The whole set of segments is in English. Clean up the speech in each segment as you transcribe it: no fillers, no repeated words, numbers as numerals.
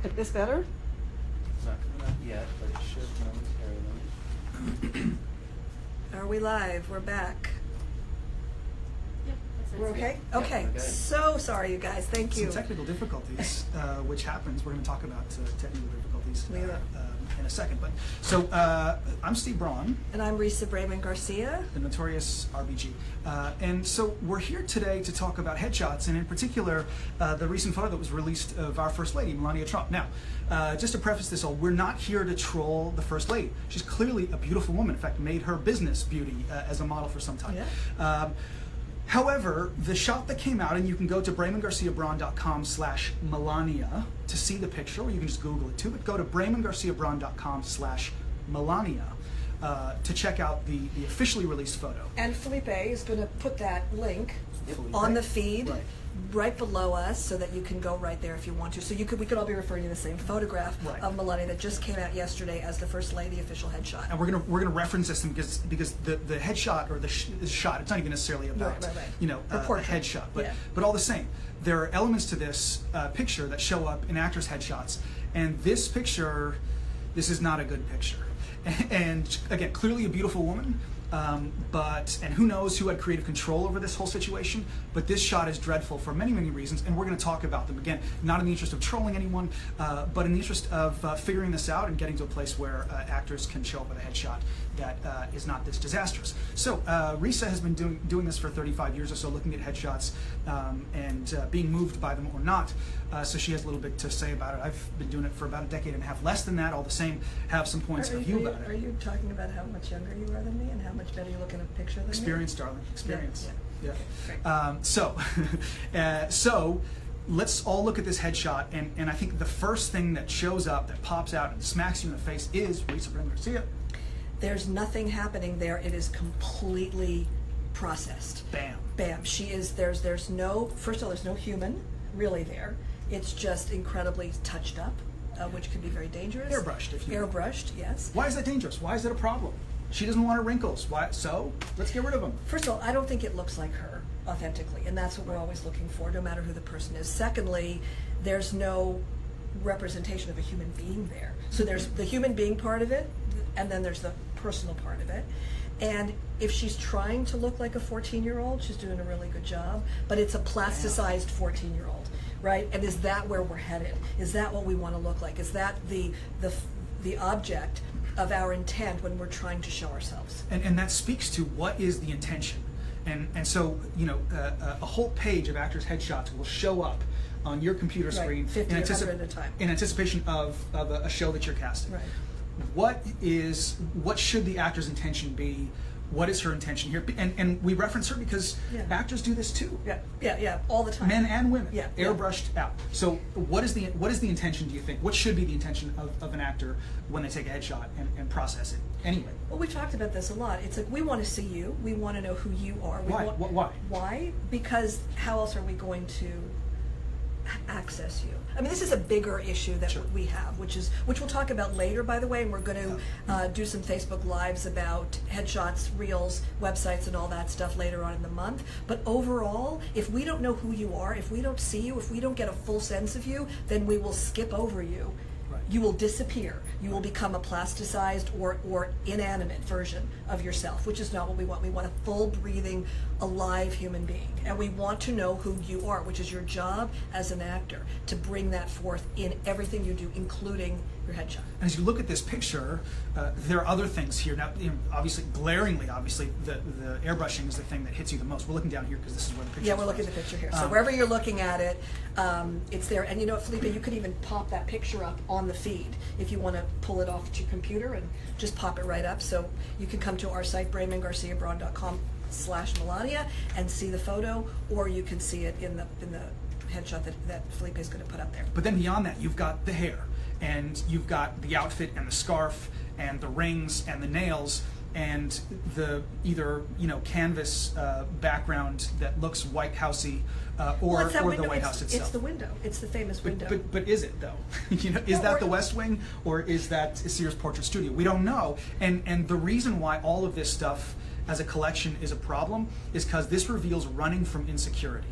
This better? It's not coming up yet, but it should momentarily. Are we live? We're back. We're okay? Yeah, Okay. we're good. So sorry, you guys. Thank you. Some technical difficulties, which happens. We're going to talk about technical difficulties We are. in a second. But so I'm Steve Braun, And I'm Risa Brayman Garcia. the notorious RBG, and so we're here today to talk about headshots, and in particular, the recent photo that was released of our First Lady, Melania Trump. Now, just to preface this all, we're not here to troll the First Lady. She's clearly a beautiful woman. In fact, made her business beauty as a model for some time. Yeah. However, the shot that came out, and you can go to BraymanGarciaBraun.com/Melania to see the picture, or you can just Google it too, but go to BraymanGarciaBraun.com/Melania to check out the officially released photo. And Felipe is going to put that link Felipe. on the feed Right. below us so that you can go right there if you want to. So we could all be referring to the same photograph Right. of Melania that just came out yesterday as the First Lady official headshot. And we're gonna reference this because the headshot or the shot, it's not even necessarily about Right. a Portrait. headshot, but Yeah. but all the same, there are elements to this picture that show up in actors' headshots, and this picture, this is not a good picture. And again, clearly a beautiful woman, and who knows who had creative control over this whole situation, but this shot is dreadful for many, many reasons, and we're going to talk about them. Again, not in the interest of trolling anyone, but in the interest of figuring this out and getting to a place where actors can show up with a headshot that is not this disastrous. So Risa has been doing this for 35 years or so, looking at headshots and being moved by them or not, so she has a little bit to say about it. I've been doing it for about a decade and a half, less than that, all the same, have some points of view about it. Are you talking about how much younger you are than me and how much better you look in a picture than Experience, darling. Experience. Yeah. Yeah. Great. So let's all look at this headshot, and I think the first thing that shows up, that pops out and smacks you in the face is Risa Brayman Garcia. There's nothing happening there. It is completely processed. Bam. Bam. She is. There's no. First of all, there's no human really there. It's just incredibly touched up, which can be very dangerous. Airbrushed, if you will. Airbrushed, yes. Why is that dangerous? Why is that a problem? She doesn't want her wrinkles. Why? So let's get rid of them. First of all, I don't think it looks like her authentically, and that's what we're always looking for, no matter who the person is. Secondly, there's no representation of a human being there. So there's the human being part of it, and then there's the personal part of it. And if she's trying to look like a 14-year-old, she's doing a really good job, but it's a plasticized 14-year-old, right? And is that where we're headed? Is that what we want to look like? Is that the object of our intent when we're trying to show ourselves? And that speaks to what is the intention. And so, a whole page of actors' headshots will show up on your computer Right, screen 50 or 100 at a time. in anticipation of a show that you're casting. Right. What should the actor's intention be? What is her intention here? And we reference her because Yeah. actors do this too. Yeah, all the time. Men and women, Yeah. airbrushed out. So what is the intention, do you think? What should be the intention of an actor when they take a headshot and process it anyway? Well, we've talked about this a lot. It's like we want to see you. We want to know who you are. Why? Why? Why? Because how else are we going to access you? I mean, this is a bigger issue that Sure. we have, which we'll talk about later, by the way, and we're going to do some Facebook Lives about headshots, reels, websites, and all that stuff later on in the month. But overall, if we don't know who you are, if we don't see you, if we don't get a full sense of you, then we will skip over you. Right. You will disappear. You will become a plasticized or inanimate version of yourself, which is not what we want. We want a full breathing, alive human being. And we want to know who you are, which is your job as an actor, to bring that forth in everything you do, including your headshot. And as you look at this picture, there are other things here. Now, obviously, glaringly, the airbrushing is the thing that hits you the most. We're looking down here because this is where the picture is. Yeah, we're looking at the picture here. So wherever you're looking at it, it's there. And you know what, Felipe, you could even pop that picture up on the feed if you want to pull it off to your computer and just pop it right up. So you can come to our site, BraymanGarciaBraun.com/Melania, and see the photo, or you can see it in the headshot that Felipe is going to put up there. But then beyond that, you've got the hair, and you've got the outfit and the scarf and the rings and the nails and the either canvas background that looks White Housey or it's that the window. White House itself. It's the window. It's the famous window. But is it though? Is that the West Wing or is that Sears Portrait Studio? We don't know. And the reason why all of this stuff as a collection is a problem is because this reveals running from insecurity.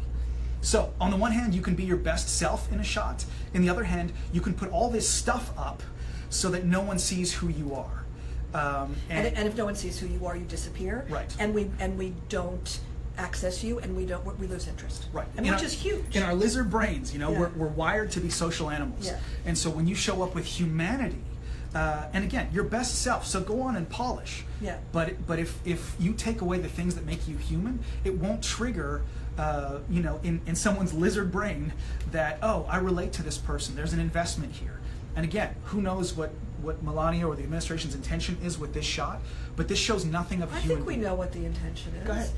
So on the one hand, you can be your best self in a shot. In the other hand, you can put all this stuff up so that no one sees who you are. And if no one sees who you are, you disappear. Right. And we don't access you, and we lose interest. Right. And which is huge. In our lizard brains, Yeah. we're wired to be social animals. Yeah. And so when you show up with humanity, and again, your best self, so go on and polish. Yeah. But if you take away the things that make you human, it won't trigger, in someone's lizard brain that, oh, I relate to this person. There's an investment here. And again, who knows what Melania or the administration's intention is with this shot, but this shows nothing of a I human think we being. know what the intention is. Go ahead.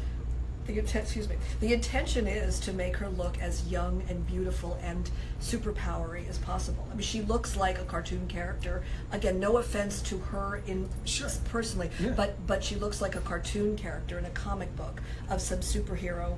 The intention is to make her look as young and beautiful and superpowery as possible. I mean, she looks like a cartoon character. Again, no offense to her Sure. personally, Yeah. but she looks like a cartoon character in a comic book of some superhero,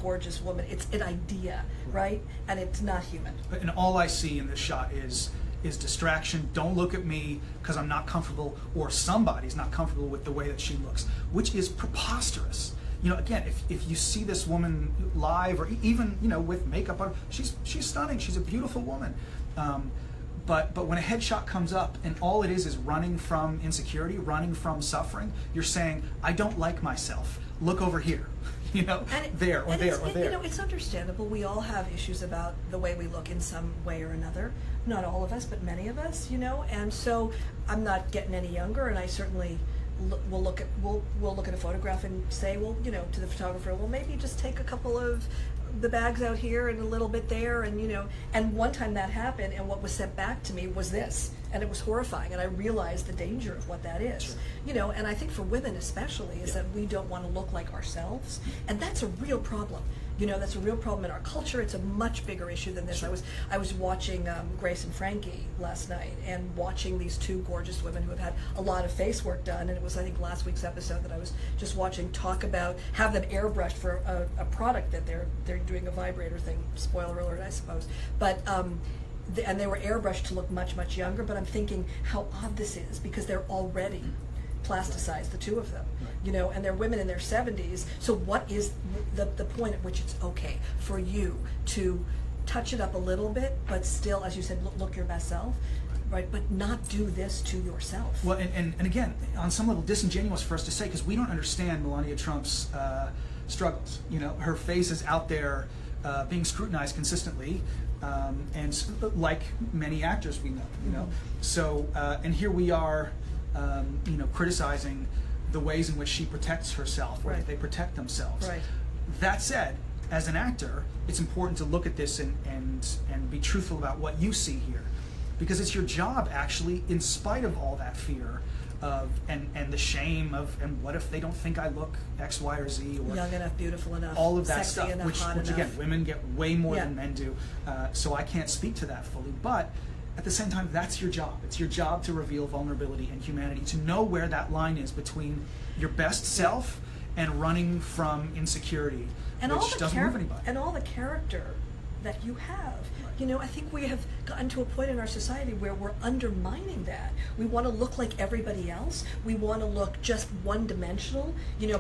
gorgeous woman. It's an idea, right? And it's not human. And all I see in this shot is distraction. Don't look at me because I'm not comfortable, or somebody's not comfortable with the way that she looks, which is preposterous. Again, if you see this woman live, or even with makeup on, she's stunning. She's a beautiful woman. But when a headshot comes up and all it is running from insecurity, running from suffering, you're saying, I don't like myself. Look over here. There or there or there. It's understandable. We all have issues about the way we look in some way or another. Not all of us, but many of us, And so I'm not getting any younger, and I certainly we'll look at a photograph and say, well, to the photographer, well, maybe just take a couple of the bags out here and a little bit there, and one time that happened, and what was sent back to me was this, and it was horrifying, and I realized the danger of what that is. Sure. And I think for women especially is that we don't want to look like ourselves, and that's a real problem. That's a real problem in our culture. It's a much bigger issue than this. Sure. I was watching Grace and Frankie last night, and watching these two gorgeous women who have had a lot of face work done, and it was, I think, last week's episode that I was just watching have them airbrushed for a product that they're doing a vibrator thing. Spoiler alert, I suppose. But and they were airbrushed to look much, much younger, but I'm thinking how odd this is, because they're already plasticized, the two of them, and they're women in their 70s. So what is the point at which it's okay for you to touch it up a little bit, but still, as you said, look your best self, right? But not do this to yourself. Well, and again, on some level, disingenuous for us to say, because we don't understand Melania Trump's struggles. Her face is out there being scrutinized consistently, and like many actors we know, Mm-hmm. So, and here we are, criticizing the ways in which she protects herself, or Right. that they protect themselves. Right. That said, as an actor, it's important to look at this and be truthful about what you see here, because it's your job, actually, in spite of all that fear of and the shame of, and what if they don't think I look X, Y, or Z, or Young enough, beautiful enough, all of that sexy stuff, enough, which hot enough. again, women get way more Yeah. than men do, so I can't speak to that fully. But at the same time, that's your job. It's your job to reveal vulnerability and humanity, to know where that line is between your best self and running from insecurity, And which doesn't move anybody. And all the character that you have. I think we have gotten to a point in our society where we're undermining that. We want to look like everybody else. We want to look just one-dimensional.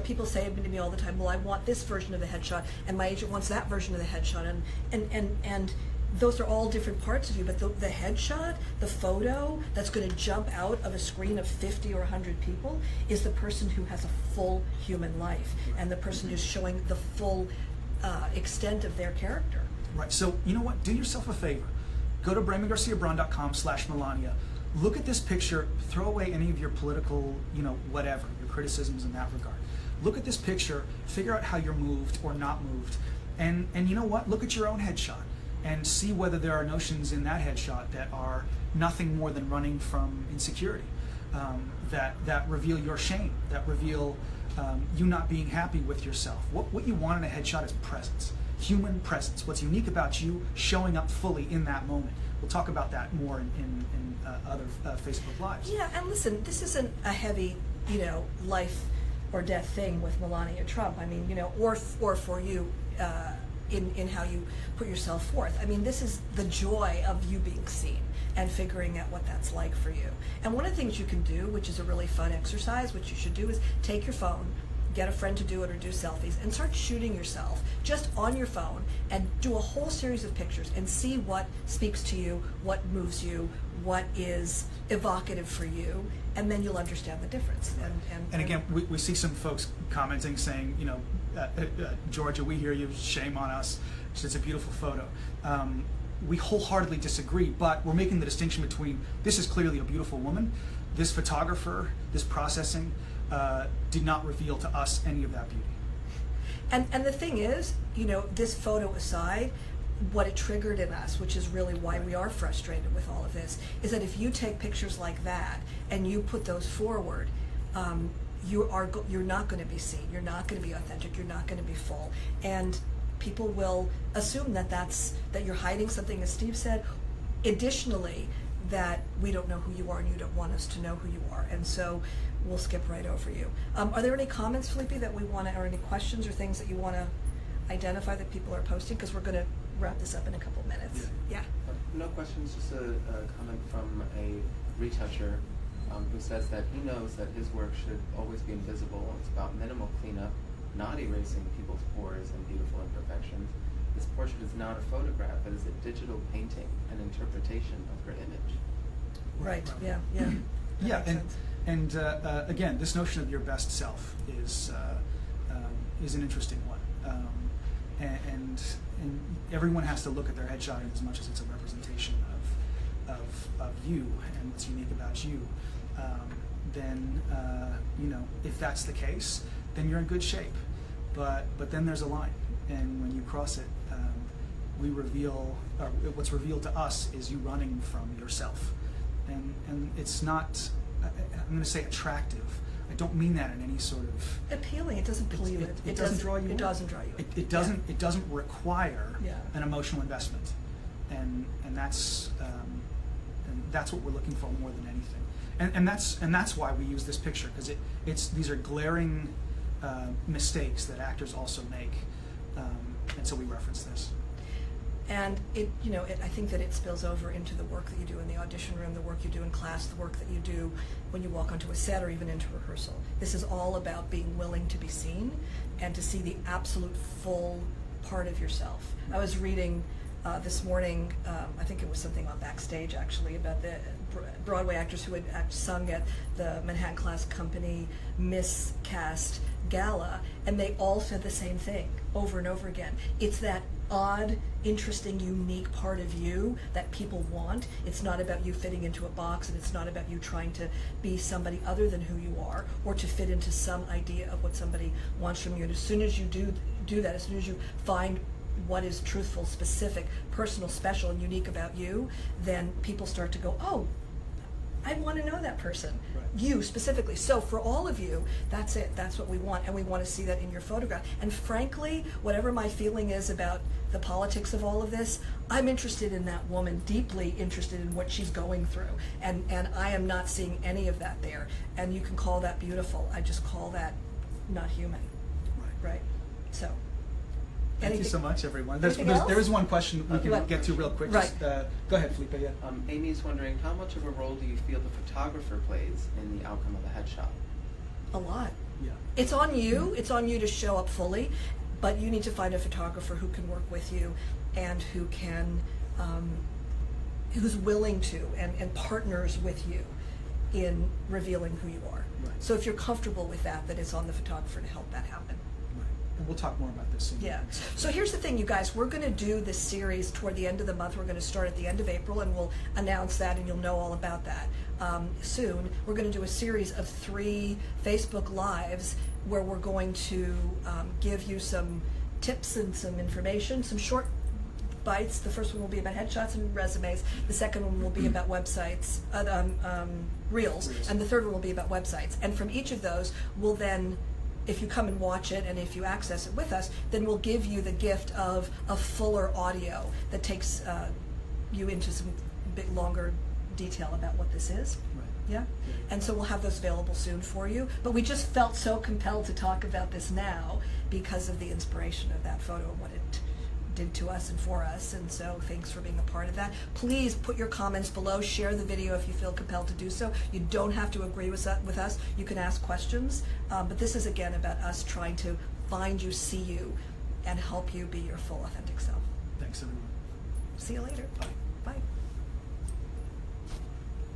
People say to me all the time, well, I want this version of the headshot, and my agent wants that version of the headshot, and those are all different parts of you, but the headshot, the photo that's going to jump out of a screen of 50 or 100 people is the person who has a full human life, and the person who's showing the full extent of their character. Right. So you know what? Do yourself a favor. Go to BramonGarciaBraun.com/Melania. Look at this picture. Throw away any of your political, whatever, your criticisms in that regard. Look at this picture. Figure out how you're moved or not moved. And you know what? Look at your own headshot and see whether there are notions in that headshot that are nothing more than running from insecurity, that reveal your shame, that reveal you not being happy with yourself. What you want in a headshot is presence. Human presence. What's unique about you showing up fully in that moment. We'll talk about that more in other Facebook Lives. Yeah, and listen, this isn't a heavy, life or death thing with Melania Trump. I mean, or for you in how you put yourself forth. I mean, this is the joy of you being seen and figuring out what that's like for you. And one of the things you can do, which is a really fun exercise, which you should do, is take your phone get a friend to do it or do selfies, and start shooting yourself just on your phone and do a whole series of pictures and see what speaks to you, what moves you, what is evocative for you, and then you'll understand the difference. And again, we see some folks commenting saying, you know, Georgia, we hear you, shame on us. It's a beautiful photo. We wholeheartedly disagree, but we're making the distinction between this is clearly a beautiful woman. This photographer, this processing, did not reveal to us any of that beauty. And the thing is, you know, this photo aside, what it triggered in us, which is really why we are frustrated with all of this, is that if you take pictures like that and you put those forward, you're not going to be seen. You're not going to be authentic. You're not going to be full, and people will assume that you're hiding something, as Steve said. Additionally, that we don't know who you are and you don't want us to know who you are, and so we'll skip right over you. Are there any comments, Felipe, that we want to, or any questions or things that you want to identify that people are posting? Because we're going to wrap this up in a couple minutes. Yeah. No questions, just a comment from a retoucher who says that he knows that his work should always be invisible. It's about minimal cleanup, not erasing people's pores and beautiful imperfections. This portrait is not a photograph, it is a digital painting, an interpretation of her image. Right. Yeah. Yeah, and again, this notion of your best self is an interesting one, and everyone has to look at their headshot in as much as it's a representation of you and what's unique about you. Then you know, if that's the case, then you're in good shape. But then there's a line, and when you cross it, we reveal, what's revealed to us is you running from yourself, and it's not, I'm going to say attractive. I don't mean that in any sort of appealing. It doesn't pull you in. It doesn't draw you in. It doesn't draw you in. It doesn't. Yeah. It doesn't require Yeah. an emotional investment, and that's what we're looking for more than anything. And that's why we use this picture, because these are glaring mistakes that actors also make, and so we reference this. And I think that it spills over into the work that you do in the audition room, the work you do in class, the work that you do when you walk onto a set or even into rehearsal. This is all about being willing to be seen and to see the absolute full part of yourself. I was reading this morning, I think it was something on Backstage actually, about the Broadway actors who had sung at the Manhattan Class Company Miscast Gala, and they all said the same thing over and over again. It's that odd, interesting, unique part of you that people want. It's not about you fitting into a box, and it's not about you trying to be somebody other than who you are or to fit into some idea of what somebody wants from you. And as soon as you do that, as soon as you find what is truthful, specific, personal, special, and unique about you, then people start to go, oh, I want to know that person. Right. You specifically. So for all of you, that's it. That's what we want, and we want to see that in your photograph. And frankly, whatever my feeling is about the politics of all of this, I'm interested in that woman, deeply interested in what she's going through, and I am not seeing any of that there. And you can call that beautiful. I just call that not human. Right. So. Thank you so much, everyone. There else? is one question we can get to real quick. Right. Just, go ahead, Felipe. Yeah. Amy's wondering, how much of a role do you feel the photographer plays in the outcome of the headshot? A lot. Yeah. It's on you. It's on you to show up fully, but you need to find a photographer who can work with you and who can, who's willing to and partners with you in revealing who you are. Right. So if you're comfortable with that, it's on the photographer to help that happen. And we'll talk more about this soon. Yeah. So here's the thing, you guys. We're going to do this series toward the end of the month. We're going to start at the end of April, and we'll announce that, and you'll know all about that soon. We're going to do a series of 3 Facebook Lives where we're going to give you some tips and some information, some short bites. The first one will be about headshots and resumes. The second one will be about websites, reels, and the third one will be about websites. And from each of those, we'll then, if you come and watch it and if you access it with us, then we'll give you the gift of a fuller audio that takes you into some bit longer detail about what this is. Right. Yeah? And so we'll have those available soon for you. But we just felt so compelled to talk about this now because of the inspiration of that photo and what it did to us and for us, and so thanks for being a part of that. Please put your comments below, share the video if you feel compelled to do so. You don't have to agree with us, you can ask questions, but this is again about us trying to find you, see you, and help you be your full authentic self. Thanks, everyone. See you later. Bye.